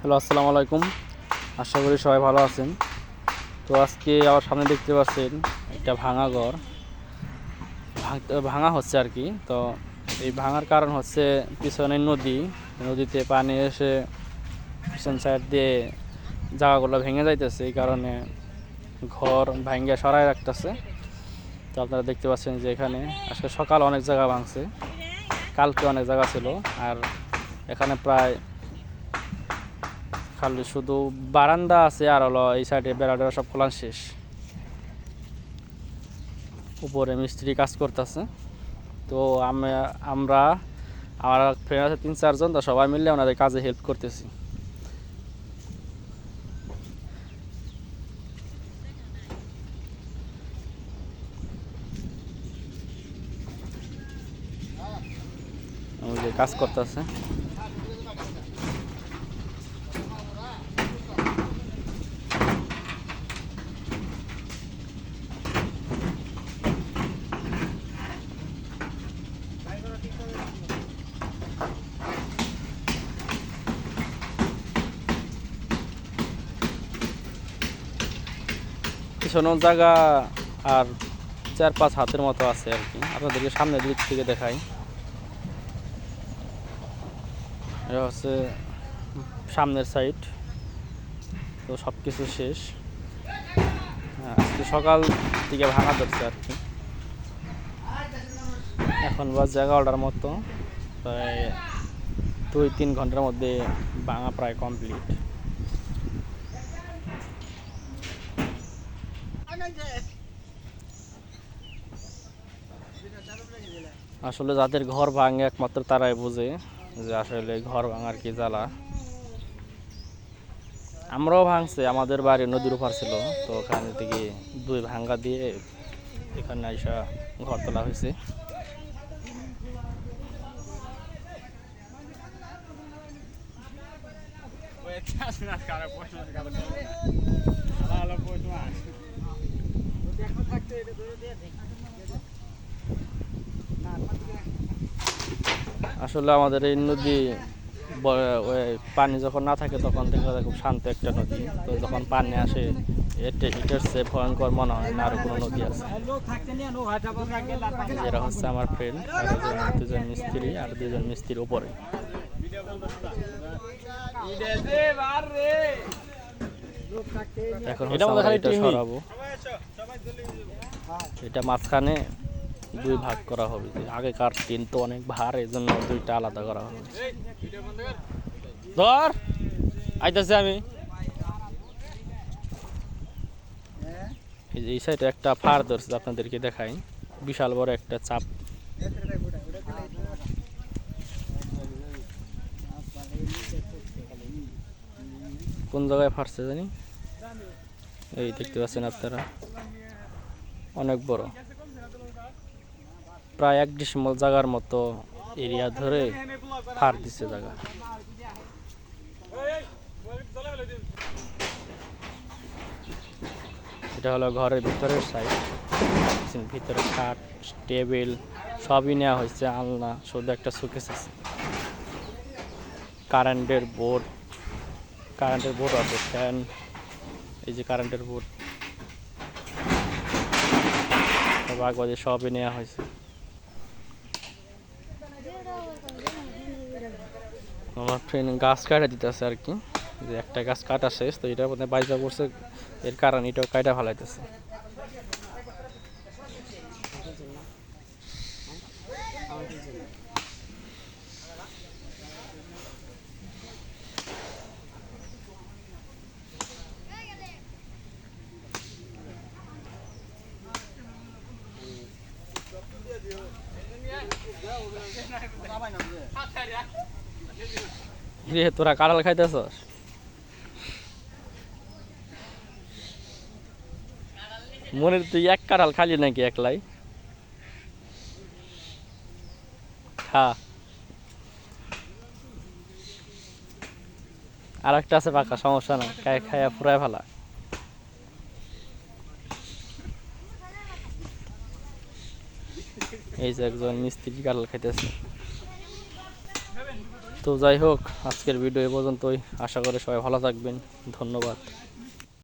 Hello, আসসালামু আলাইকুম। আশা করি সবাই ভালো আছেন। তো আজকে আমার সামনে দেখতে পাচ্ছেন একটা ভাঙা ঘর ভাঙা হচ্ছে আর কি। তো এই ভাঙার কারণ হচ্ছে পিছনে নদীতে পানি এসে পিছন সাইড দিয়ে জায়গাগুলো ভেঙে যাইতেছে, এই কারণে ঘর ভাঙিয়ে সরাই রাখতেছে। তো আপনারা দেখতে পাচ্ছেন যে এখানে আজকে সকাল অনেক জায়গা ভাঙছে, কালকে অনেক জায়গা ছিল, আর এখানে প্রায় খালি শুধু বারান্দা আছে, আর হলো এই সাইডে বেড়াটা সব খোলা শেষ। উপরে মিস্ত্রি কাজ করতেছে। তো আমরা আমার ফ্রেন্ড আছে 3-4 জন, তো সবাই মিলে ওনাদের কাজে হেল্প করতেছি। আমাদের কাজ করতেছে। পিছনের জায়গা আর 4-5 হাতের মতো আছে আর কি। আপনাদেরকে সামনের দিক থেকে দেখাই। এটা হচ্ছে সামনের সাইড। তো সব কিছু শেষ। আজকে সকাল থেকে ভাঙা ধরছে আর কি। এখন বাজে 11টার মতো। প্রায় 2-3 ঘন্টার মধ্যে ভাঙা প্রায় কমপ্লিট। আসলে যাদের ঘর ভাঙে একমাত্র তারাই বোঝে যে আসলে ঘর ভাঙার কি জ্বালা। আমরাও ভাঙছে, আমাদের বাড়ি নদীর উপর ছিল, তো ওখান থেকে 2 ভাঙ্গা দিয়ে এখানে আইসা ঘর তোলা হয়েছে। আসলে আমাদের এই নদী পানি যখন না থাকে তখন দেখা যায় খুব শান্ত একটা নদী। তো যখন পানি আসে এটার চেয়ে ভয়ঙ্কর মনে হয় না আরো কোনো নদী আছে। যেটা হচ্ছে আমার ফ্রেন্ড, আর 2জন মিস্ত্রি, আর 2জন মিস্ত্রির উপরে। এখন হচ্ছে আমরা এটা সরাবো। এটা মাঝখানে 2 ভাগ করা হবে। আগেকার টিন তো অনেক ভার, এই জন্য 2টা আলাদা করা হবে। ধর আইতাছি আমি। এই সাইডে একটা ফার ধরছে, আপনাদেরকে দেখাই। বিশাল বড় একটা চাপ। কোন জায়গায় ফারছে জানি, এই দেখতে পাচ্ছেন আপনারা, অনেক বড়। প্রায় 1 ডিসিমল জায়গার মতো এরিয়া ধরে ফার দিচ্ছে জায়গা। এটা হলো ঘরের ভিতরের সাইড। ভিতরে খাট, টেবিল সবই নেওয়া হয়েছে, আলনা, শুধু একটা শোকেস আছে। কারেন্টের বোর্ড আছে, ফ্যান, এই যে কারেন্টের বোর্ড, বাগবাজি সবই নেওয়া হয়েছে। আমার ফ্রেন্ড গাছ কাটা দিতেছে আর কি, যে একটা গাছ কাটা শেষ, তো এটা মধ্যে বাইজা পড়ছে, এর কারণ এটাও কাটা ফেলাইতেছে। রে তোরা কাঁঠাল খাইতেছস? মনের তুই এক কাঁঠাল খালি নাকি একলাই? খা, আর একটা আছে পাকা, সমস্যা নাই, খাইয়া পুরাই ভালা। এই যে একজন মিস্ত্রি কাঁঠাল খাইতেছে। তো যাই হোক, আজকের ভিডিও এ পর্যন্তই। আশা করি সবাই ভালো থাকবেন। ধন্যবাদ।